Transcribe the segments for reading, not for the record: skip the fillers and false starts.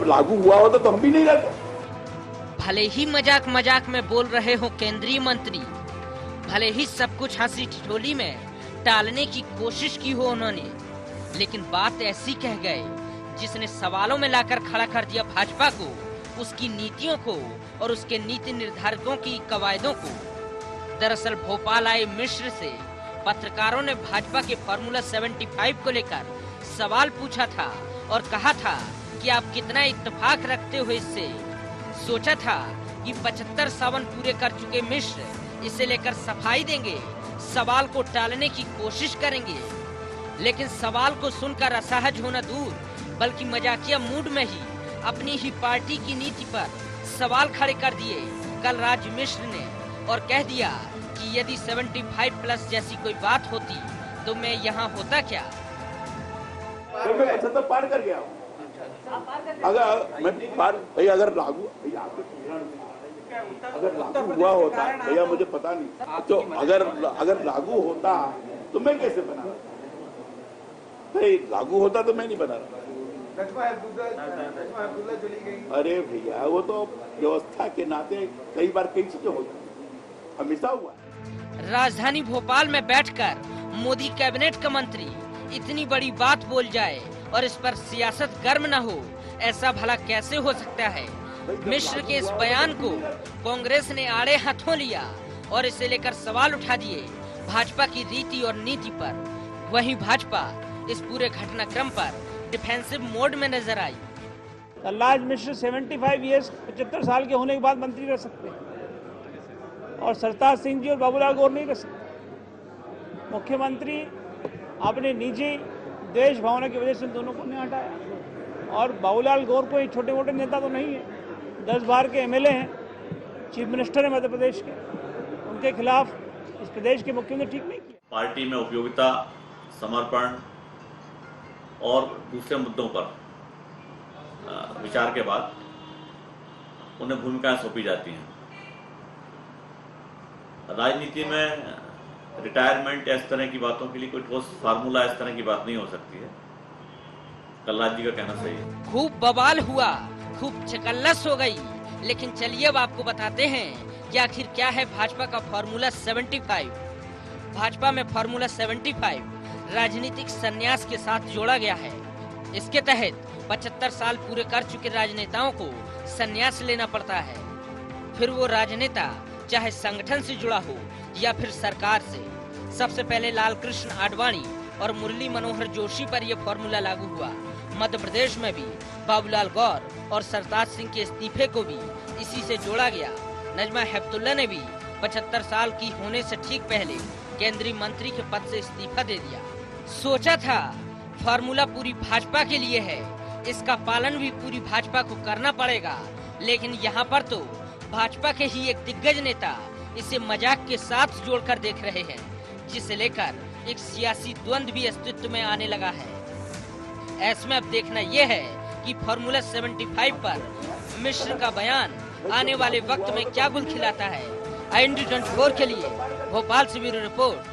जब लागू हुआ होता तो हम भी नहीं रहते। भले ही मजाक मजाक में बोल रहे हो केंद्रीय मंत्री, भले ही सब कुछ हंसी ठिठोली में टालने की कोशिश की हो उन्होंने, लेकिन बात ऐसी कह गए जिसने सवालों में लाकर खड़ा कर दिया भाजपा को, उसकी नीतियों को और उसके नीति निर्धारकों की कवायदों को। दरअसल भोपाल आए मिश्र से पत्रकारों ने भाजपा के फार्मूला 75 को लेकर सवाल पूछा था और कहा था कि आप कितना इत्तेफाक रखते हो इससे। सोचा था कि 75 सावन पूरे कर चुके मिश्र इसे लेकर सफाई देंगे, सवाल को टालने की कोशिश करेंगे, लेकिन सवाल को सुनकर असहज होना दूर, बल्कि मजाकिया मूड में ही अपनी ही पार्टी की नीति पर सवाल खड़े कर दिए कलराज मिश्र ने और कह दिया कि यदि 75+ जैसी कोई बात होती तो मैं यहाँ होता क्या। तो मैं 75 पार कर गया हूँ। अगर मैं पार भैया अगर लागू हुआ होता भैया मुझे पता नहीं, तो अगर लागू होता तो मैं कैसे बना रहा? भाई लागू होता तो मैं नहीं बना रहा। अरे भैया वो तो व्यवस्था के नाते कई बार कई चीजें होती, हमेशा हुआ। राजधानी भोपाल में बैठकर मोदी कैबिनेट का मंत्री इतनी बड़ी बात बोल जाए और इस पर सियासत गर्म न हो, ऐसा भला कैसे हो सकता है। मिश्र के इस बयान को कांग्रेस ने आड़े हाथों लिया और इसे लेकर सवाल उठा दिए भाजपा की रीति और नीति पर। वहीं भाजपा इस पूरे घटनाक्रम पर डिफेंसिव मोड में नजर आई। कलराज मिश्र 75 ईयर्स 75 साल के होने के बाद मंत्री रह सकते हैं और सरताज सिंह जी और बाबूलाल गौर नहीं रह सकते। मुख्यमंत्री अपने निजी देश भावना की वजह से दोनों को नहीं हटाया और बाबूलाल गौर कोई छोटे मोटे नेता तो नहीं है, 10 बार के एमएलए हैं, चीफ मिनिस्टर है मध्य प्रदेश के, उनके खिलाफ इस प्रदेश के मुख्यमंत्री ठीक नहीं किया। पार्टी में उपयोगिता, समर्पण और दूसरे मुद्दों पर विचार के बाद उन्हें भूमिकाएं सौंपी जाती हैं। राजनीति में रिटायरमेंट या इस तरह की बातों के लिए कोई ठोस फार्मूला इस तरह की बात नहीं हो सकती है। कलराज जी का कहना सही है। खूब बवाल हुआ, खूब चकल्लस हो गई, लेकिन चलिए अब आपको बताते हैं कि आखिर क्या है भाजपा का फार्मूला 75। भाजपा में फार्मूला 75 राजनीतिक संन्यास के साथ जोड़ा गया है। इसके तहत 75 साल पूरे कर चुके राजनेताओं को संन्यास लेना पड़ता है। फिर वो राजनेता चाहे संगठन से जुड़ा हो या फिर सरकार से। सबसे पहले लालकृष्ण आडवाणी और मुरली मनोहर जोशी पर यह फार्मूला लागू हुआ। मध्य प्रदेश में भी बाबूलाल गौर और सरताज सिंह के इस्तीफे को भी इसी से जोड़ा गया। नजमा हेपतुल्ला ने भी 75 साल की होने से ठीक पहले केंद्रीय मंत्री के पद से इस्तीफा दे दिया। सोचा था फार्मूला पूरी भाजपा के लिए है, इसका पालन भी पूरी भाजपा को करना पड़ेगा, लेकिन यहाँ पर तो भाजपा के ही एक दिग्गज नेता इसे मजाक के साथ जोड़कर देख रहे हैं, जिसे लेकर एक सियासी द्वंद्व भी अस्तित्व में आने लगा है। ऐसे में अब देखना यह है कि फार्मूला 75 पर मिश्र का बयान आने वाले वक्त में क्या गुल खिलाता है। IND 24 के लिए भोपाल से ब्यूरो रिपोर्ट।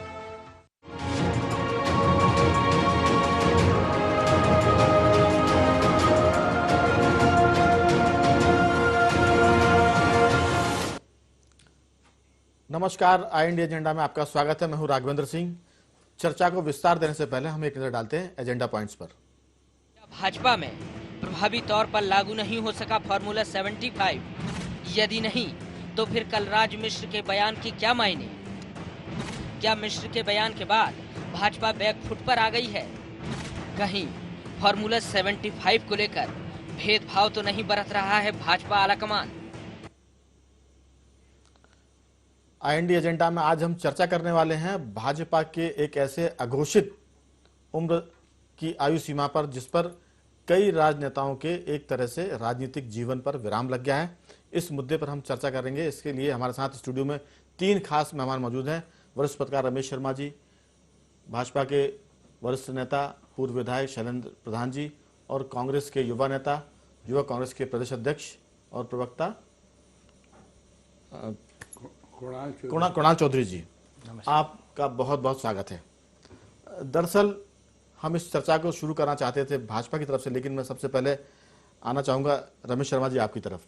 नमस्कार, IND एजेंडा में आपका स्वागत है। मैं हूं राघवेंद्र सिंह। चर्चा को विस्तार देने से पहले हम एक नजर डालते हैं एजेंडा पॉइंट्स पर। भाजपा में प्रभावी तौर पर लागू नहीं हो सका फार्मूला 75। यदि नहीं तो फिर कलराज मिश्र के बयान की क्या मायने? क्या मिश्र के बयान के बाद भाजपा बैकफुट पर आ गई है? कहीं फार्मूला 75 को लेकर भेदभाव तो नहीं बरत रहा है भाजपा आलाकमान? IND एजेंडा में आज हम चर्चा करने वाले हैं भाजपा के एक ऐसे अघोषित उम्र की आयु सीमा पर जिस पर कई राजनेताओं के एक तरह से राजनीतिक जीवन पर विराम लग गया है। इस मुद्दे पर हम चर्चा करेंगे। इसके लिए हमारे साथ स्टूडियो में 3 खास मेहमान मौजूद हैं। वरिष्ठ पत्रकार रमेश शर्मा जी, भाजपा के वरिष्ठ नेता पूर्व विधायक शैलेंद्र प्रधान जी और कांग्रेस के युवा नेता, युवा कांग्रेस के प्रदेश अध्यक्ष और प्रवक्ता कुणाल चौधरी जी। आपका बहुत बहुत स्वागत है। दरअसल हम इस चर्चा को शुरू करना चाहते थे भाजपा की तरफ से, लेकिन मैं सबसे पहले आना चाहूंगा रमेश शर्मा जी आपकी तरफ,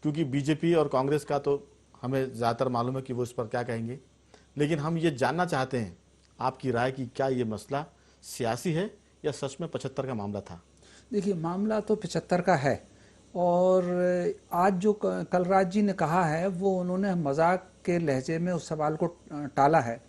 क्योंकि बीजेपी और कांग्रेस का तो हमें ज़्यादातर मालूम है कि वो इस पर क्या कहेंगे, लेकिन हम ये जानना चाहते हैं आपकी राय कि क्या ये मसला सियासी है या सच में 75 का मामला था। देखिए, मामला तो 75 का है, और आज जो कलराज जी ने कहा है वो उन्होंने मजाक के लहजे में उस सवाल को टाला है।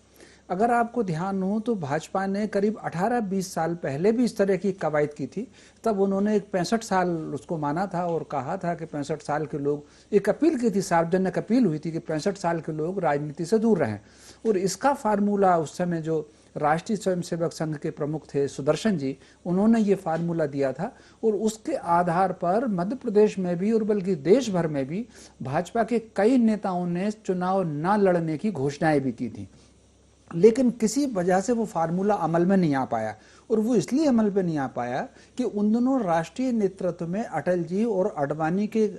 अगर आपको ध्यान हो तो भाजपा ने करीब 18-20 साल पहले भी इस तरह की कवायद की थी। तब उन्होंने एक 65 साल उसको माना था और कहा था कि 65 साल के लोग, एक अपील की थी, सार्वजनिक अपील हुई थी कि 65 साल के लोग राजनीति से दूर रहें। और इसका फार्मूला उस समय जो राष्ट्रीय स्वयंसेवक संघ के प्रमुख थे सुदर्शन जी, उन्होंने ये फार्मूला दिया था, और उसके आधार पर मध्य प्रदेश में भी और बल्कि देश भर में भी भाजपा के कई नेताओं ने चुनाव न लड़ने की घोषणाएं भी की थी। लेकिन किसी वजह से वो फार्मूला अमल में नहीं आ पाया, और वो इसलिए अमल पे नहीं आ पाया कि उन दोनों राष्ट्रीय नेतृत्व में अटल जी और आडवाणी के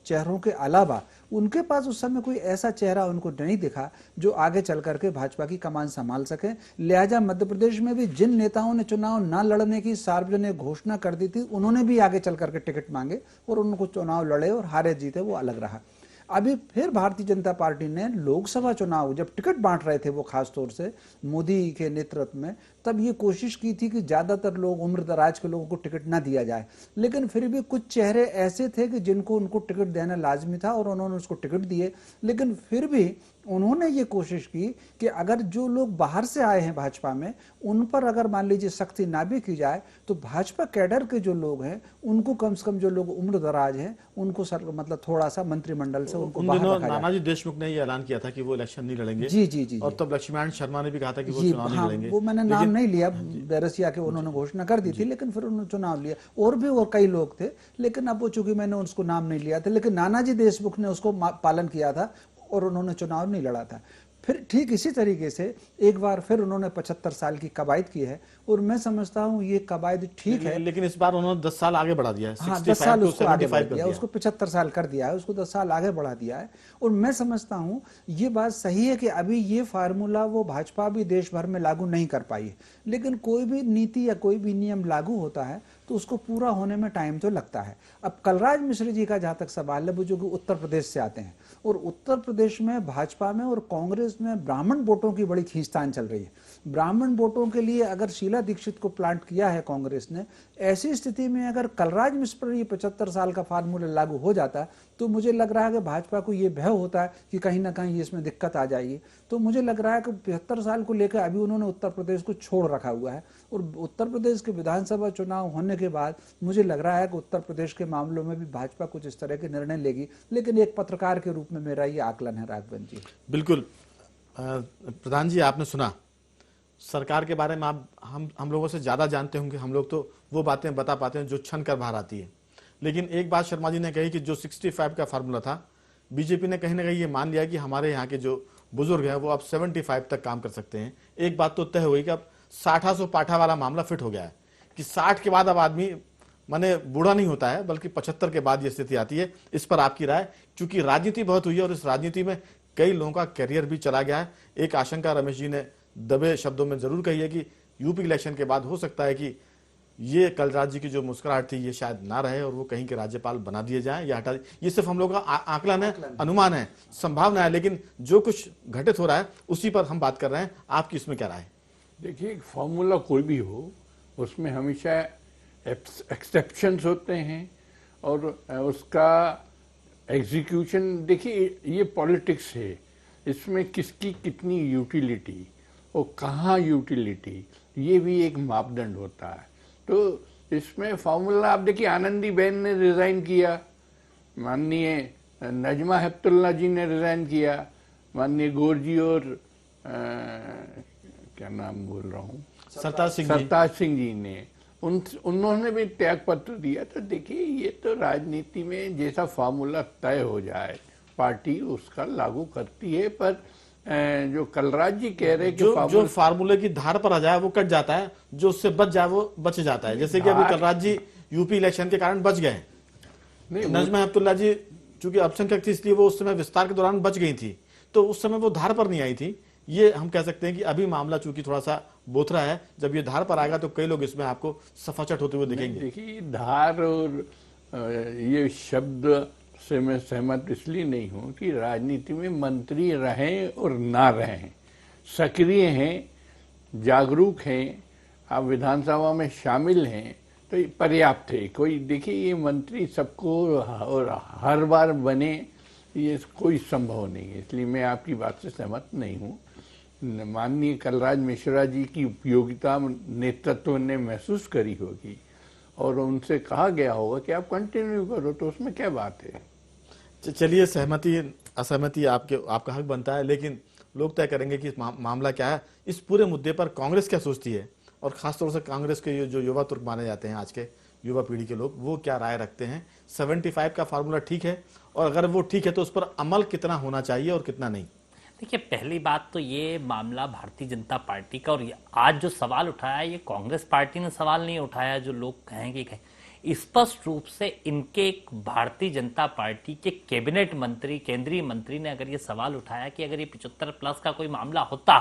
चेहरों के अलावा उनके पास उस समय कोई ऐसा चेहरा उनको नहीं दिखा जो आगे चल करके भाजपा की कमान संभाल सके। लिहाजा मध्य प्रदेश में भी जिन नेताओं ने चुनाव न लड़ने की सार्वजनिक घोषणा कर दी थी, उन्होंने भी आगे चल करके टिकट मांगे और उनको चुनाव लड़े, और हारे जीते वो अलग रहा। अभी फिर भारतीय जनता पार्टी ने लोकसभा चुनाव जब टिकट बांट रहे थे वो खास तौर से मोदी के नेतृत्व में, तब ये कोशिश की थी कि ज्यादातर लोग, उम्र दराज के लोगों को टिकट ना दिया जाए। लेकिन फिर भी कुछ चेहरे ऐसे थे कि जिनको उनको टिकट देना लाजमी था और उन्होंने उसको टिकट दिए। लेकिन फिर भी उन्होंने ये कोशिश की कि अगर जो लोग बाहर से आए हैं भाजपा में, उन पर अगर मान लीजिए सख्ती ना भी की जाए तो भाजपा कैडर के जो लोग हैं उनको कम से कम, जो लोग उम्र दराज हैं उनको मतलब थोड़ा सा मंत्रिमंडल से उनको बाहर रखा जाए। नानाजी देशमुख ने ये ऐलान किया था कि वो इलेक्शन नहीं लड़ेंगे। जी जी जी, और तब लक्ष्मीनारायण शर्मा ने भी कहा था कि वो चुनाव नहीं लड़ेंगे। वो मैंने नाम नहीं लिया, बैरसिया के उन्होंने घोषणा कर दी थी, लेकिन फिर उन्होंने चुनाव लिया। और भी और कई लोग थे, लेकिन अब वो चूंकि मैंने उसको नाम नहीं लिया था, लेकिन नानाजी देशमुख ने उसको पालन किया था और उन्होंने चुनाव नहीं लड़ा था। फिर ठीक इसी तरीके से एक बार फिर उन्होंने 75 साल की कवायद की है, और मैं समझता हूं ये कवायद ठीक है। लेकिन इस बार उन्होंने 10 साल आगे बढ़ा दिया है। हाँ, 10 साल उसको आगे बढ़ा दिया, उसको 75 साल कर दिया है, उसको 10 साल आगे बढ़ा दिया है। और मैं समझता हूं ये बात सही है कि अभी ये फार्मूला वो भाजपा भी देश भर में लागू नहीं कर पाई है। लेकिन कोई भी नीति या कोई भी नियम लागू होता है तो उसको पूरा होने में टाइम तो लगता है। अब कलराज मिश्र जी का जहां तक सवाल है, वो जो कि उत्तर प्रदेश से आते हैं, और उत्तर प्रदेश में भाजपा में और कांग्रेस में ब्राह्मण वोटों की बड़ी खींचतान चल रही है। ब्राह्मण वोटों के लिए अगर शीला दीक्षित को प्लांट किया है कांग्रेस ने, ऐसी स्थिति में अगर कलराज मिश्र पर ये 75 साल का फार्मूला लागू हो जाता तो मुझे लग रहा है कि भाजपा को ये भय होता है कि कहीं ना कहीं इसमें दिक्कत आ जाएगी। तो मुझे लग रहा है कि 75 साल को लेकर अभी उन्होंने उत्तर प्रदेश को छोड़ रखा हुआ है, और उत्तर प्रदेश के विधानसभा चुनाव होने के बाद मुझे लग रहा है कि उत्तर प्रदेश के मामलों में भी भाजपा कुछ इस तरह के निर्णय लेगी। लेकिन एक पत्रकार के रूप में मेरा ये आकलन है राघवन जी। बिल्कुल। प्रधान जी, आपने सुना सरकार के बारे में, आप हम लोगों से ज्यादा जानते होंगे। हम लोग तो वो बातें बता पाते हैं जो छन कर बाहर आती है। लेकिन एक बात शर्मा जी ने कही कि जो 65 का फार्मूला था, बीजेपी ने कहीं ना कहीं ये मान लिया कि हमारे यहाँ के जो बुजुर्ग हैं वो अब 75 तक काम कर सकते हैं। एक बात तो तय हुई कि अब 60 पाठा वाला मामला फिट हो गया है कि 60 के बाद अब आदमी माने बूढ़ा नहीं होता है, बल्कि 75 के बाद ये स्थिति आती है। इस पर आपकी राय, क्योंकि राजनीति बहुत हुई है और इस राजनीति में कई लोगों का करियर भी चला गया है। एक आशंका रमेश जी ने दबे शब्दों में जरूर कही है कि यूपी इलेक्शन के बाद हो सकता है कि ये कलराज जी की जो मुस्कुराहट थी ये शायद ना रहे और वो कहीं के राज्यपाल बना दिए जाएं या हटा दिए। ये सिर्फ हम लोग का आकलन है, अनुमान है, संभावना है, लेकिन जो कुछ घटित हो रहा है उसी पर हम बात कर रहे हैं। आपकी इसमें क्या राय है? देखिए, फॉर्मूला कोई भी हो उसमें हमेशा एक्सेप्शंस होते हैं और उसका एग्जीक्यूशन, देखिए ये पॉलिटिक्स है, इसमें किसकी कितनी यूटिलिटी और कहाँ यूटिलिटी, ये भी एक मापदंड होता है। तो इसमें फॉर्मूला, आप देखिए आनंदीबेन ने रिजाइन किया, माननीय नजमा हेपतुल्ला जी ने रिजाइन किया, माननीय गौर जी और क्या नाम बोल रहा हूँ, सरताज सिंह जी ने, उन्होंने भी त्याग पत्र दिया। तो देखिए ये तो राजनीति में जैसा फार्मूला तय हो जाए पार्टी उसका लागू करती है। पर जो कलराज जी कह रहे कि जो फार्मूले की धार पर आ जाए वो कट जाता है, जो उससे बच जाए वो बच जाता है। जैसे कि अभी कलराज जी यूपी इलेक्शन के कारण बच गए। नजमा हेपतुल्ला जी चूंकि अल्पसंख्यक थी इसलिए वो उस समय विस्तार के दौरान बच गई थी, तो उस समय वो धार पर नहीं आई थी। ये हम कह सकते हैं कि अभी मामला चूंकि थोड़ा सा बोथरा है, जब ये धार पर आएगा तो कई लोग इसमें आपको सफाचट होते हुए दिखेंगे। देखिए धार और ये शब्द से मैं सहमत इसलिए नहीं हूं कि राजनीति में मंत्री रहें और ना रहें, सक्रिय हैं, जागरूक हैं, आप विधानसभा में शामिल हैं तो ये पर्याप्त है। कोई देखिए ये मंत्री सबको और हर बार बने ये कोई संभव नहीं है, इसलिए मैं आपकी बात से सहमत नहीं हूँ। माननीय कलराज मिश्रा जी की उपयोगिता नेतृत्व ने महसूस करी होगी और उनसे कहा गया होगा कि आप कंटिन्यू करो, तो उसमें क्या बात है। चलिए, सहमति असहमति आपका हक बनता है, लेकिन लोग तय करेंगे कि मामला क्या है। इस पूरे मुद्दे पर कांग्रेस क्या सोचती है, और खासतौर से कांग्रेस के जो युवा तुर्क माने जाते हैं, आज के युवा पीढ़ी के लोग, वो क्या राय रखते हैं। 75 का फार्मूला ठीक है, और अगर वो ठीक है तो उस पर अमल कितना होना चाहिए और कितना नहीं। देखिए, पहली बात तो ये मामला भारतीय जनता पार्टी का, और आज जो सवाल उठाया ये कांग्रेस पार्टी ने सवाल नहीं उठाया जो लोग कहेंगे। स्पष्ट रूप से इनके भारतीय जनता पार्टी के कैबिनेट मंत्री, केंद्रीय मंत्री ने अगर ये सवाल उठाया कि अगर ये 75+ का कोई मामला होता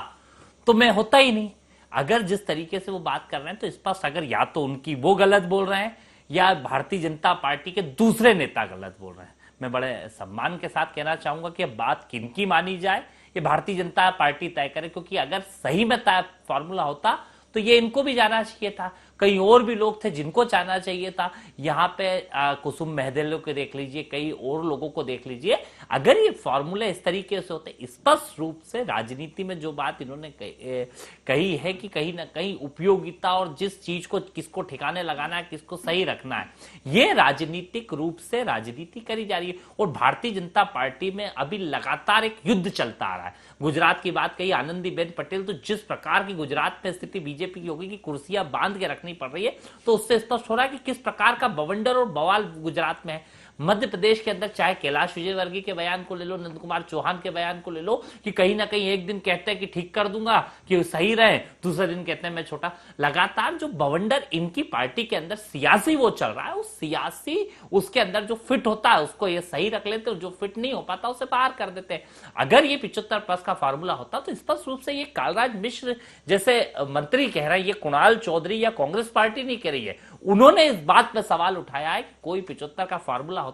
तो मैं होता ही नहीं। अगर जिस तरीके से वो बात कर रहे हैं तो स्पष्ट, अगर या तो उनकी वो गलत बोल रहे हैं या भारतीय जनता पार्टी के दूसरे नेता गलत बोल रहे हैं। मैं बड़े सम्मान के साथ कहना चाहूंगा कि अब बात किनकी मानी जाए ये भारतीय जनता पार्टी तय करे, क्योंकि अगर सही में तय फॉर्मूला होता तो ये इनको भी जाना चाहिए था, कई और भी लोग थे जिनको जाना चाहिए था। यहाँ पे कुसुम महदेलो को देख लीजिए, कई और लोगों को देख लीजिए। अगर ये फॉर्मूले इस तरीके से होते, स्पष्ट रूप से राजनीति में जो बात इन्होंने कही है कि कहीं ना कहीं उपयोगिता और जिस चीज को किसको ठिकाने लगाना है, किसको सही रखना है, ये राजनीतिक रूप से राजनीति करी जा रही है। और भारतीय जनता पार्टी में अभी लगातार एक युद्ध चलता आ रहा है। गुजरात की बात कही आनंदीबेन पटेल, तो जिस प्रकार की गुजरात में स्थिति बीजेपी की होगी कि कुर्सियां बांध के रखनी पड़ रही है, तो उससे स्पष्ट हो रहा है कि किस प्रकार का बवंडर और बवाल गुजरात में है। मध्य प्रदेश के अंदर चाहे कैलाश विजयवर्गीय के बयान को ले लो, नंद कुमार चौहान के बयान को ले लो, कि कहीं ना कहीं एक दिन कहते हैं कि ठीक कर दूंगा कि सही रहे, दूसरे दिन कहते हैं मैं छोटा। लगातार जो बवंडर इनकी पार्टी के अंदर सियासी वो चल रहा है, उस सियासी उसके अंदर जो फिट होता है उसको ये सही रख लेते हैं, जो फिट नहीं हो पाता उसे बाहर कर देते हैं। अगर ये 75+ का फार्मूला होता तो स्पष्ट रूप से ये कलराज मिश्र जैसे मंत्री कह रहे हैं, ये कुणाल चौधरी या कांग्रेस पार्टी नहीं कह रही है, उन्होंने इस बात पे सवाल उठाया है कि कोई 75 का फार्मूला होता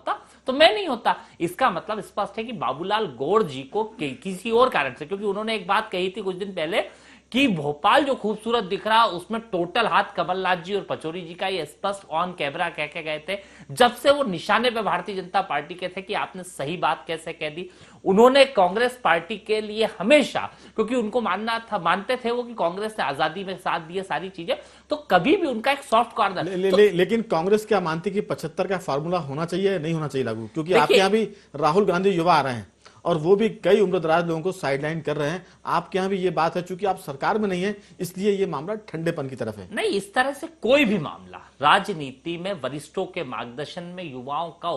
तो मैं नहीं होता। इसका मतलब स्पष्ट है कि बाबूलाल गौर जी को किसी और कारण से, क्योंकि उन्होंने एक बात कही थी कुछ दिन पहले कि भोपाल जो खूबसूरत दिख रहा उसमें टोटल हाथ कमलनाथ जी और पचौरी जी का, ये स्पष्ट ऑन कैमरा कह के गए थे। जब से वो निशाने पे भारतीय जनता पार्टी के थे कि आपने सही बात कैसे कह दी। उन्होंने कांग्रेस पार्टी के लिए हमेशा, क्योंकि उनको मानते थे वो कि कांग्रेस ने आजादी में साथ दिए सारी चीजें, तो कभी भी उनका एक सॉफ्ट कॉर्नर। लेकिन कांग्रेस क्या मानती कि 75 का फार्मूला होना चाहिए नहीं होना चाहिए लागू? क्योंकि आपके यहाँ भी राहुल गांधी युवा आ रहे हैं और वो भी कई उम्रदराज लोगों को साइडलाइन कर रहे हैं। आपके यहाँ भी ये बात है, चूंकि आप सरकार में नहीं है इसलिए ये मामला ठंडेपन की तरफ है। नहीं, इस तरह से कोई भी मामला राजनीति में वरिष्ठों के मार्गदर्शन में युवाओं का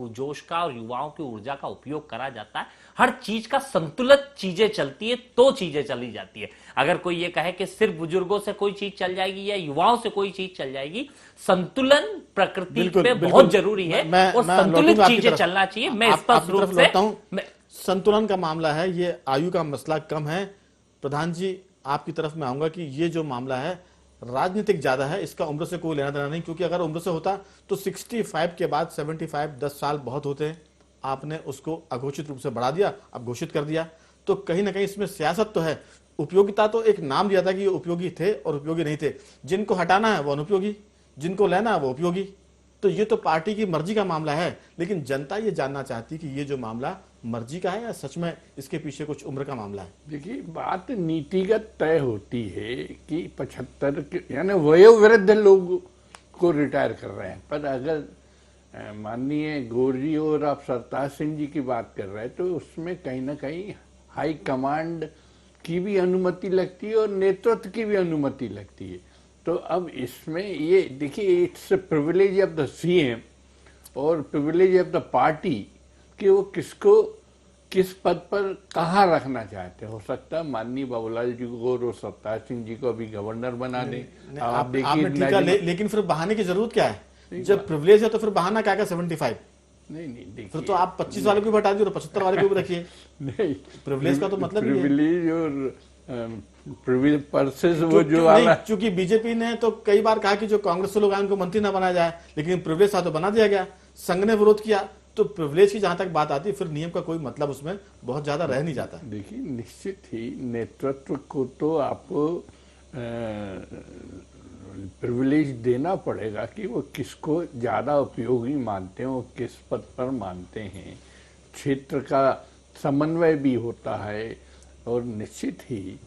जोश का और युवाओं की ऊर्जा का उपयोग करा जाता है। हर चीज का संतुलित चीजें चलती है तो चीजें चली जाती है। अगर कोई ये कहे कि सिर्फ बुजुर्गों से कोई चीज चल जाएगी या युवाओं से कोई चीज चल जाएगी, संतुलन प्रकृति पे बहुत जरूरी है और संतुलित चीजें चलना चाहिए। मैं स्पष्ट रूप से संतुलन का मामला है, ये आयु का मसला कम है। प्रधान जी, आपकी तरफ में आऊंगा कि ये जो मामला है राजनीतिक ज्यादा है, इसका उम्र से कोई लेना देना नहीं, क्योंकि अगर उम्र से होता तो 65 के बाद 75 10 साल बहुत होते हैं। आपने उसको अघोषित रूप से बढ़ा दिया, अब घोषित कर दिया, तो कहीं ना कहीं इसमें सियासत तो है। उपयोगिता तो एक नाम दिया था कि ये उपयोगी थे और उपयोगी नहीं थे, जिनको हटाना है वो अनुपयोगी, जिनको लेना है वो उपयोगी। तो ये तो पार्टी की मर्जी का मामला है, लेकिन जनता ये जानना चाहती कि ये जो मामला मर्जी का है या सच में इसके पीछे कुछ उम्र का मामला है। देखिए, बात नीतिगत तय होती है कि 75 यानी वयोवृद्ध लोग को रिटायर कर रहे हैं, पर अगर माननीय गौर जी और आप सरताज सिंह जी की बात कर रहे हैं तो उसमें कहीं ना कहीं हाई कमांड की भी अनुमति लगती है और नेतृत्व की भी अनुमति लगती है। तो अब इसमें ये देखिए, it's privilege of the CM और प्रिविलेज ऑफ द पार्टी कि वो किसको किस पद पर कहाँ रखना चाहते। हो सकता है माननीय बाबूलाल जी को और सरताज सिंह जी को अभी गवर्नर बना दें। आप देखिए, लेकिन फिर बहाने की जरूरत क्या है? जब प्रिविलेज है तो फिर बहाना क्या? 75 नहीं देखिए, फिर तो आप 25 वाले को भी हटा दिए और 75 वाले को भी रखिए। नहीं, प्रिविलेज का तो मतलब प्रिविलेज और प्रिविलेज परसेस वो जो वाला, चूंकि बीजेपी ने तो कई बार कहा कि जो कांग्रेस से लोग आए उनको मंत्री ना बनाया जाए, लेकिन प्रिविलेज था तो बना दिया गया। संघ ने विरोध किया तो प्रिविलेज की जहां तक बात आती है फिर नियम का कोई मतलब उसमें बहुत ज्यादा रह नहीं जाता। देखिए, निश्चित ही नेतृत्व को तो आपको प्रिविलेज देना पड़ेगा कि वो किसको ज्यादा उपयोगी मानते हैं, वो किस पद पर मानते हैं। क्षेत्र का समन्वय भी होता है और निश्चित ही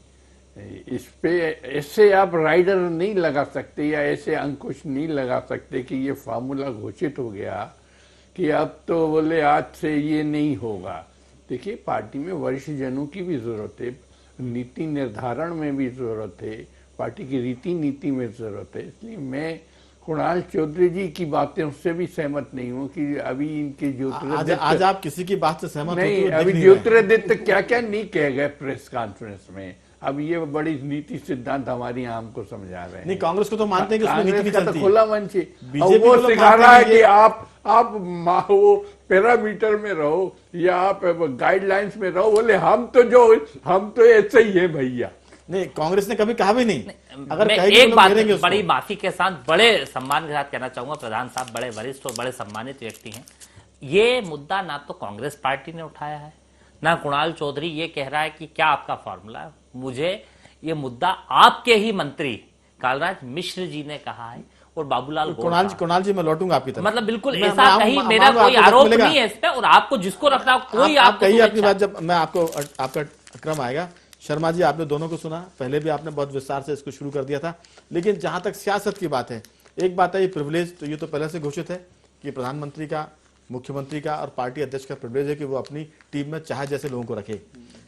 इस पे ऐसे आप राइडर नहीं लगा सकते या ऐसे अंकुश नहीं लगा सकते कि ये फार्मूला घोषित हो गया कि अब तो बोले आज से ये नहीं होगा। देखिए, पार्टी में वरिष्ठ जनों की भी जरूरत है, नीति निर्धारण में भी जरूरत है, पार्टी की रीति नीति में जरूरत है। इसलिए मैं कुणाल चौधरी जी की बातें उससे भी सहमत नहीं हूँ कि अभी इनके ज्योतिरादित्य आज आप किसी की बात से सहमत नहीं, अभी ज्योतिरादित्य क्या क्या नहीं कह गए प्रेस कॉन्फ्रेंस में। अब ये बड़ी नीति सिद्धांत हमारी आम को समझा रहे हैं। नहीं, कांग्रेस को तो मानते हैं कि उसमें नीति का तो खुला मंच है। बीजेपी वो सिखा रहा है कि आप वो पैरामीटर में रहो या आप गाइडलाइंस में रहो। बोले हम तो ऐसे ही है भैया। नहीं, कांग्रेस ने कभी कहा भी नहीं। अगर मैं एक बात बड़ी माफी के साथ, बड़े सम्मान के साथ कहना चाहूंगा, प्रधान साहब बड़े वरिष्ठ और बड़े सम्मानित व्यक्ति हैं। ये मुद्दा ना तो कांग्रेस पार्टी ने उठाया है, ना कुणाल चौधरी ये कह रहा है कि क्या आपका फॉर्मूला है। मुझे ये मुद्दा आपके ही मंत्री कालराज मिश्र जी ने कहा है और बाबूलाल कुणाल जी मैं लौटूंगा आपकी तरफ। मतलब बिल्कुल ऐसा कहीं मेरा कोई आरोप नहीं है इस पे, और आपको जिसको रखना कोई आप कहिए अपनी बात। जब मैं आपका क्रम आएगा। शर्मा जी, आपने दोनों को सुना, पहले भी आपने बहुत विस्तार से इसको शुरू कर दिया था, लेकिन जहां तक सियासत की बात है, एक बात है ये प्रिविलेज तो ये तो पहले से घोषित है कि प्रधानमंत्री का, मुख्यमंत्री का और पार्टी अध्यक्ष का प्रिविलेज है कि वो अपनी टीम में चाहे जैसे लोगों को रखे।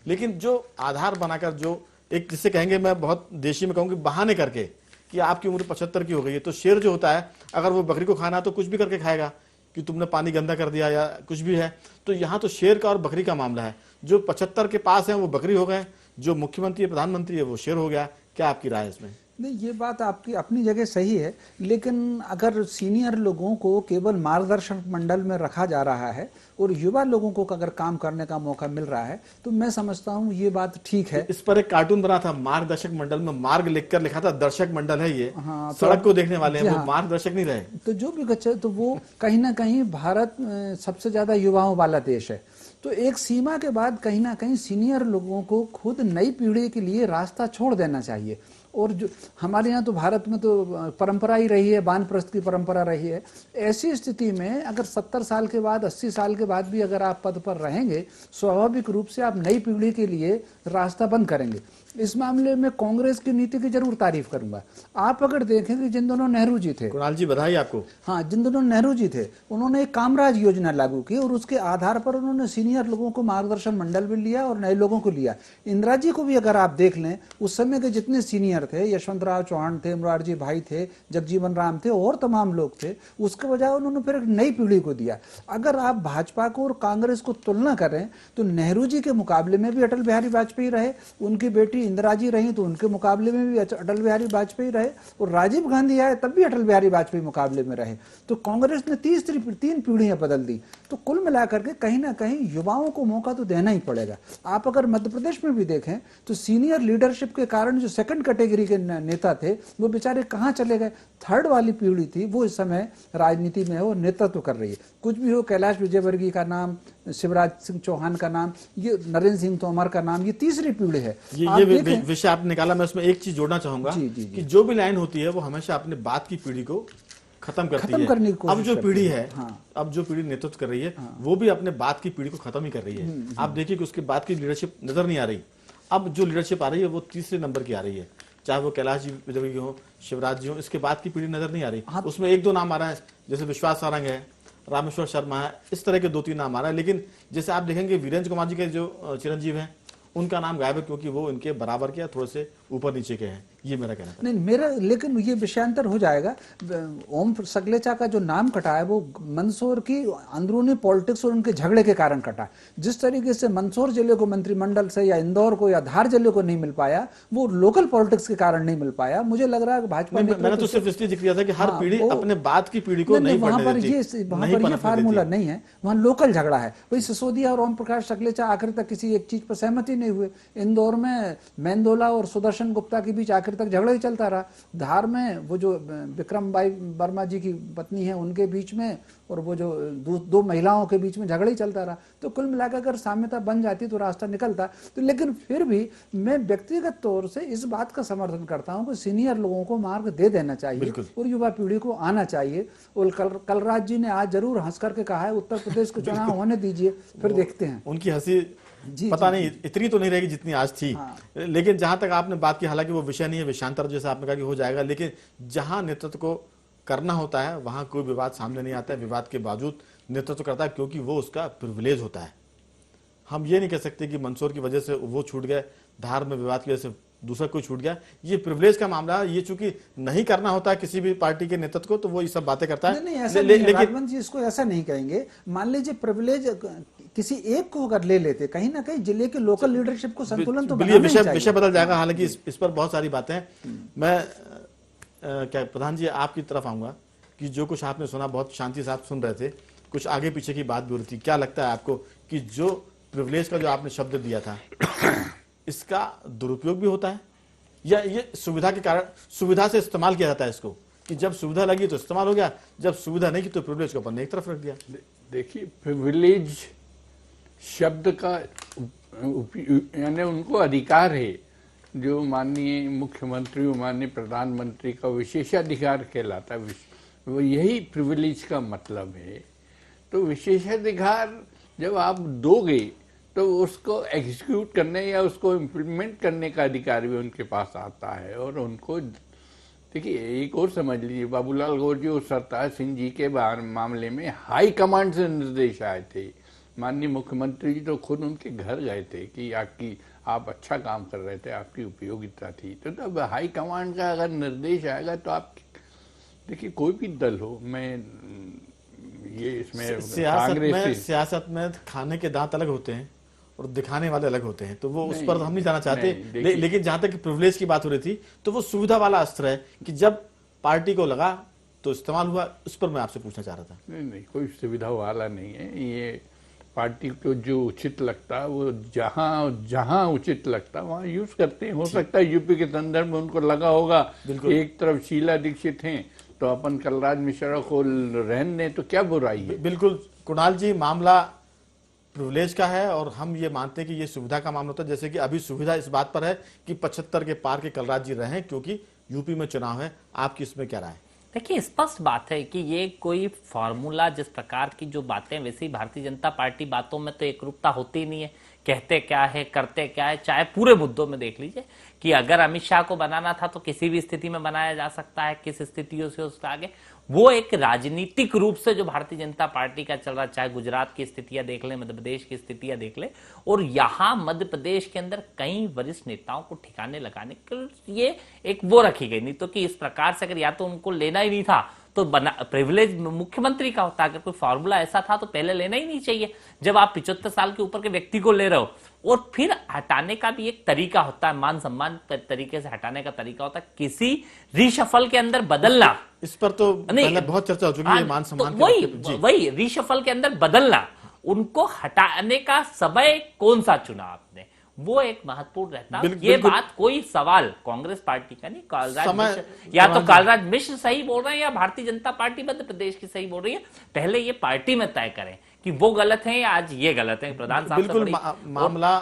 लेकिन जो आधार बनाकर जो एक जिससे कहेंगे, मैं बहुत देशी में कहूंगी, बहाने करके कि आपकी उम्र 75 की हो गई है, तो शेर जो होता है अगर वो बकरी को खाना तो कुछ भी करके खाएगा कि तुमने पानी गंदा कर दिया या कुछ भी है। तो यहाँ तो शेर का और बकरी का मामला है। जो 75 के पास है वो बकरी हो गए, जो मुख्यमंत्री प्रधानमंत्री है वो शेर हो गया। क्या आपकी राय है इसमें? नहीं, ये बात आपकी अपनी जगह सही है, लेकिन अगर सीनियर लोगों को केवल मार्गदर्शक मंडल में रखा जा रहा है और युवा लोगों को अगर काम करने का मौका मिल रहा है तो मैं समझता हूँ ये बात ठीक है। इस पर एक कार्टून बना था, मार्गदर्शक मंडल में मार्ग लिखकर लिखा था दर्शक मंडल है ये। हाँ, सड़क को देखने वाले हैं, वो मार्गदर्शक नहीं रहे। तो जो भी बच्चे, तो वो कहीं ना कहीं भारत सबसे ज्यादा युवाओं वाला देश है, तो एक सीमा के बाद कहीं ना कहीं सीनियर लोगों को खुद नई पीढ़ी के लिए रास्ता छोड़ देना चाहिए। और जो हमारे यहाँ तो भारत में तो परंपरा ही रही है, वानप्रस्थ की परंपरा रही है। ऐसी स्थिति में अगर 70 साल के बाद, 80 साल के बाद भी अगर आप पद पर रहेंगे, स्वाभाविक रूप से आप नई पीढ़ी के लिए रास्ता बंद करेंगे। इस मामले में कांग्रेस की नीति की जरूर तारीफ करूंगा। आप अगर देखें कि जिन दोनों नेहरू जी थे, कुणाल जी बधाई आपको। हाँ, जिन दोनों नेहरू जी थे उन्होंने एक कामराज योजना लागू की और उसके आधार पर उन्होंने सीनियर लोगों को मार्गदर्शन मंडल में लिया और नए लोगों को लिया। इंदिरा जी को भी अगर आप देख लें, उस समय के जितने सीनियर थे, यशवंतराव चौहान थे, मुरारजी भाई थे, जगजीवन राम थे और तमाम लोग थे, उसके बजाय उन्होंने फिर एक नई पीढ़ी को दिया। अगर आप भाजपा को और कांग्रेस को तुलना करें तो नेहरू जी के मुकाबले में भी अटल बिहारी वाजपेयी रहे, उनकी बेटी इंदिरा जी रही तो उनके मुकाबले में भी अटल बिहारी वाजपेयी रहे, और राजीव गांधी आए तब भी अटल बिहारी वाजपेयी मुकाबले में रहे। तो कांग्रेस ने 3 पीढ़ियां बदल दी। तो कुल मिलाकर के कहीं ना कहीं युवाओं को मौका तो देना ही पड़ेगा। आप अगर मध्य प्रदेश में भी देखें तो सीनियर लीडरशिप के कारण जो सेकंड कैटेगरी के नेता थे वो बेचारे कहाँ चले गए। थर्ड वाली पीढ़ी थी वो इस समय राजनीति में हो, नेतृत्व कर रही है। कुछ भी हो, कैलाश विजयवर्गीय का नाम, शिवराज सिंह चौहान का नाम, ये नरेंद्र सिंह तोमर का नाम, ये तीसरी पीढ़ी है। ये विषय आपने निकाला, मैं उसमें एक चीज जोड़ना चाहूंगा कि जो भी लाइन होती है वो हमेशा अपने बात की पीढ़ी को खत्म करती है। अब जो पीढ़ी है, अब जो पीढ़ी नेतृत्व कर रही है वो भी अपने बात की पीढ़ी को खत्म ही कर रही है। आप देखिए कि उसके बाद की लीडरशिप नजर नहीं आ रही। अब जो लीडरशिप आ रही है वो तीसरे नंबर की आ रही है, चाहे वो कैलाश जी विजयवर्गीय हो, शिवराज जी हो। इसके बाद की पीढ़ी नजर नहीं आ रही। उसमें 1-2 नाम आ रहा है, जैसे विश्वास सारंग है, रामेश्वर शर्मा है, इस तरह के 2-3 नाम आ रहा है। लेकिन जैसे आप देखेंगे वीरेंद्र कुमार जी के जो चिरंजीव हैं, उनका नाम गायब है क्योंकि वो इनके बराबर के थोड़े से ऊपर नीचे के हैं। ये मेरा कहना था। नहीं, मेरा लेकिन ये विषयांतर हो जाएगा। ओम सगलेचा का जो नाम कटा है वो मंदसौर की अंदरूनी पॉलिटिक्स और उनके झगड़े के कारण कटा। जिस तरीके से मंदसौर जिले को मंत्रिमंडल से या इंदौर को या धार जिले को नहीं मिल पाया, वो लोकल पॉलिटिक्स के कारण नहीं मिल पाया। मुझे लग रहा है भाजपा ने, मैंने तो सिर्फ इसलिए जिक्र किया था कि हर पीढ़ी अपने बात की पीढ़ी को नहीं, वहां पर ये फार्मूला नहीं है, वहां लोकल झगड़ा है। वही सिसोदिया और ओम प्रकाश सगलेचा आखिर तक किसी एक चीज पर सहमति नहीं हुए। इंदौर में मेंदोला और सुदर्शन गुप्ता के बीच आखिर तक झगड़ा ही चलता रहा। धार में वो जो विक्रम बाई वर्मा जी की पत्नी है उनके बीच में और वो जो दो महिलाओं के बीच में झगड़ा ही चलता रहा। तो कुल मिलाकर अगर साम्यता बन जाती तो रास्ता निकलता। तो लेकिन फिर भी मैं व्यक्तिगत तौर से इस बात का समर्थन करता हूं कि सीनियर लोगों को मार्ग दे देना चाहिए और युवा पीढ़ी को आना चाहिए। और कलराज जी ने आज जरूर हंस करके कहा है उत्तर प्रदेश के चुनाव होने दीजिए, फिर देखते हैं। उनकी हंसी पता नहीं इतनी तो नहीं रहेगी जितनी आज थी। लेकिन जहां तक आपने बात की, हालांकि वो विषय नहीं है, विषयांतर जैसा आपने कहा कि हो जाएगा, लेकिन जहां नेतृत्व को करना होता है वहां कोई विवाद सामने नहीं आता है। विवाद के बावजूद नेतृत्व करता है क्योंकि वो उसका प्रिविलेज होता है। हम ये नहीं कह सकते कि मंदसौर की वजह से वो छूट गए, धार में विवाद की वजह से दूसरा कोई छूट गया। ये प्रिविलेज का मामला है। ये चूंकि नहीं करना होता है किसी भी पार्टी के नेतृत्व को, तो वो ये सब बातें करता है। नहीं, ऐसा नहीं है राजवंत जी, इसको ऐसा नहीं कहेंगे। मान लीजिए प्रिविलेज किसी एक को अगर ले लेते, कहीं ना कहीं जिले के लोकल लीडरशिप को संतुलन तो बनाना ही चाहिए। विषय बदल जाएगा। हालांकि इस पर बहुत सारी बातें हैं। मैं क्या प्रधान जी आपकी तरफ आऊंगा कि जो कुछ आपने सुना बहुत शांति से आप सुन रहे थे, कुछ आगे पीछे की बात भी हो रही थी। क्या लगता है आपको कि जो प्रिविलेज का जो आपने शब्द दिया था इसका दुरुपयोग भी होता है या ये सुविधा के कारण, सुविधा से इस्तेमाल किया जाता है इसको कि जब सुविधा लगी तो इस्तेमाल हो गया, जब सुविधा नहीं की तो प्रिविलेज को अपन ने एक तरफ रख दिया? देखिए, प्रिविलेज शब्द का यानी उनको अधिकार है जो माननीय मुख्यमंत्री और माननीय प्रधानमंत्री का विशेषाधिकार कहलाता है। वो यही प्रिविलेज का मतलब है। तो विशेषाधिकार जब आप दोगे तो उसको एग्जीक्यूट करने या उसको इम्प्लीमेंट करने का अधिकार भी उनके पास आता है। और उनको देखिए, एक और समझ लीजिए, बाबूलाल गौर जी और सरताज सिंह जी के मामले में हाई कमांड से निर्देश आए थे। माननीय मुख्यमंत्री जी तो खुद उनके घर गए थे कि आप अच्छा काम कर रहे थे, आपकी उपयोगिता थी। तो तब हाई कमांड का अगर निर्देश आएगा तो आप देखिए, कोई भी दल हो, मैं ये इसमें सियासत में खाने के दांत अलग होते हैं और दिखाने वाले अलग होते हैं, तो वो उस पर हम नहीं जाना चाहते। लेकिन जहां तक प्रिविलेज की बात हो रही थी तो वो सुविधा वाला अस्त्र है कि जब पार्टी को लगा तो इस्तेमाल हुआ। उस पर मैं आपसे पूछना चाह रहा था। नहीं, कोई सुविधा वाला नहीं है। ये पार्टी को जो उचित लगता है वो जहां उचित लगता है वहां यूज करते हैं। हो सकता है यूपी के संदर्भ में उनको लगा होगा एक तरफ शीला दीक्षित हैं तो अपन कलराज मिश्रा को रहने दें, तो क्या बुराई है? बिल्कुल कुणाल जी, मामला प्रिविलेज का है और हम ये मानते हैं कि ये सुविधा का मामला होता है। जैसे कि अभी सुविधा इस बात पर है कि 75 के पार के कलराज जी रहे क्योंकि यूपी में चुनाव है। आपकी इसमें क्या राय है? देखिए, स्पष्ट बात है कि ये कोई फॉर्मूला, जिस प्रकार की जो बातें, वैसे ही भारतीय जनता पार्टी बातों में तो एकरूपता होती नहीं है। कहते क्या है, करते क्या है। चाहे पूरे मुद्दों में देख लीजिए कि अगर अमित शाह को बनाना था तो किसी भी स्थिति में बनाया जा सकता है, किस स्थितियों से उसका आगे। वो एक राजनीतिक रूप से जो भारतीय जनता पार्टी का चल रहा, चाहे गुजरात की स्थितियां देख ले, मध्य प्रदेश की स्थितियां देख ले, और यहां मध्य प्रदेश के अंदर कई वरिष्ठ नेताओं को ठिकाने लगाने के लिए एक वो रखी गई। नहीं तो कि इस प्रकार से अगर या तो उनको लेना ही नहीं था तो प्रिविलेज मुख्यमंत्री का होता। अगर कोई फॉर्मूला ऐसा था तो पहले लेना ही नहीं चाहिए। जब आप 75 साल के ऊपर के व्यक्ति को ले रहे हो, और फिर हटाने का भी एक तरीका होता है, मान सम्मान तरीके से हटाने का तरीका होता है, किसी रीशफल के अंदर बदलना। इस पर तो पहले बहुत चर्चा हो चुकी है, मान सम्मान तो वही रीशफल के अंदर बदलना, उनको हटाने का समय कौन सा चुना आपने, वो एक महत्वपूर्ण रहता है। ये बात कोई सवाल कांग्रेस पार्टी का नहीं, कलराज मिश्र, या तो कलराज मिश्र सही बोल रहे हैं या भारतीय जनता पार्टी मध्य प्रदेश की सही बोल रही है। पहले ये पार्टी में तय करें कि वो गलत है या आज ये गलत है। प्रधान साहब बिल्कुल मामला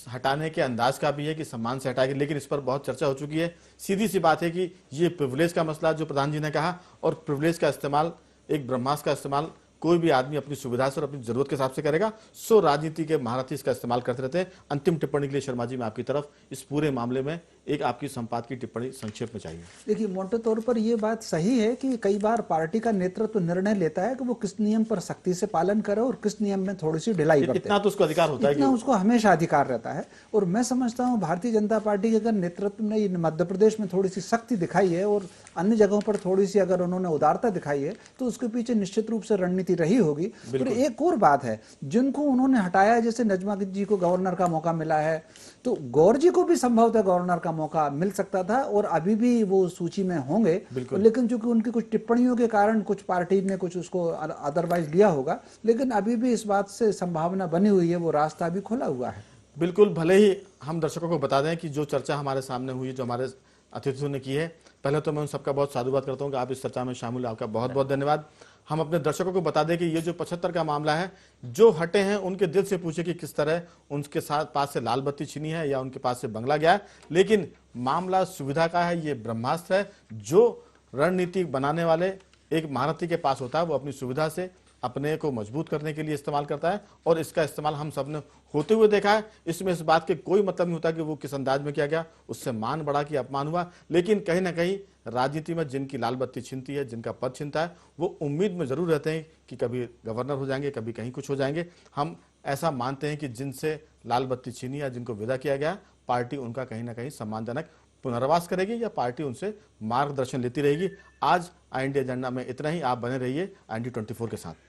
हटाने के अंदाज का भी है कि सम्मान से हटाएंगे, लेकिन इस पर बहुत चर्चा हो चुकी है। सीधी सी बात है कि ये प्रिविलेज का मसला जो प्रधान जी ने कहा, और प्रिविलेज का इस्तेमाल, एक ब्रह्मास्त्र का इस्तेमाल कोई भी आदमी अपनी सुविधा से और अपनी जरूरत के हिसाब से करेगा। सो राजनीति के महारथी इसका इस्तेमाल करते रहते हैं। अंतिम टिप्पणी के लिए शर्मा जी मैं आपकी तरफ, इस पूरे मामले में एक आपकी संपादकीय टिप्पणी संक्षेप में चाहिए। देखिए, मोटे तौर पर यह बात सही है कि कई बार पार्टी का नेतृत्व निर्णय लेता है कि वो किस नियम पर सख्ती से पालन करे और किस नियम में थोड़ी सी ढिलाई बरते। इतना तो उसको अधिकार होता है, इतना उसको हमेशा अधिकार रहता है। और मैं समझता हूँ भारतीय जनता पार्टी के अगर नेतृत्व ने मध्य प्रदेश में थोड़ी सी सख्ती दिखाई है और अन्य जगहों पर थोड़ी सी अगर उन्होंने उदारता दिखाई है तो उसके पीछे निश्चित रूप से रणनीति रही होगी। तो एक और बात है, जिनको उन्होंने हटाया, जैसे नजमा जी को गवर्नर का मौका मिला है, तो गौर जी को भी संभवतः गवर्नर का मौका मिल सकता था और अभी भी वो सूची में होंगे। लेकिन चूंकि उनकी कुछ टिप्पणियों के कारण कुछ पार्टी ने कुछ उसको अदरवाइज लिया होगा, लेकिन अभी भी इस बात से संभावना बनी हुई है, वो रास्ता अभी खुला हुआ है। बिल्कुल, भले ही हम दर्शकों को बता दें कि जो चर्चा हमारे सामने हुई, जो हमारे अतिथियों ने की है। पहले तो मैं उन सबका बहुत साधुवाद करता हूं कि आप इस चर्चा में शामिल हुए, आपका बहुत बहुत धन्यवाद। हम अपने दर्शकों को बता दें कि ये जो 75 का मामला है, जो हटे हैं उनके दिल से पूछे कि किस तरह उनके साथ पास से लाल बत्ती छीनी है या उनके पास से बंगला गया है, लेकिन मामला सुविधा का है। ये ब्रह्मास्त्र है। जो रणनीति बनाने वाले एक महारथी के पास होता है, वो अपनी सुविधा से अपने को मजबूत करने के लिए इस्तेमाल करता है, और इसका इस्तेमाल हम सब ने होते हुए देखा है। इसमें इस बात के कोई मतलब नहीं होता कि वो किस अंदाज में किया गया, उससे मान बढ़ा कि अपमान हुआ। लेकिन कहीं ना कहीं राजनीति में जिनकी लाल बत्ती छिनती है, जिनका पद छिनता है, वो उम्मीद में जरूर रहते हैं कि कभी गवर्नर हो जाएंगे, कभी कहीं कुछ हो जाएंगे। हम ऐसा मानते हैं कि जिनसे लाल बत्ती छीनी या जिनको विदा किया गया, पार्टी उनका कहीं ना कहीं सम्मानजनक पुनर्वास करेगी या पार्टी उनसे मार्गदर्शन लेती रहेगी। आज IND एजेंडा में इतना ही। आप बने रहिए IND 24 के साथ।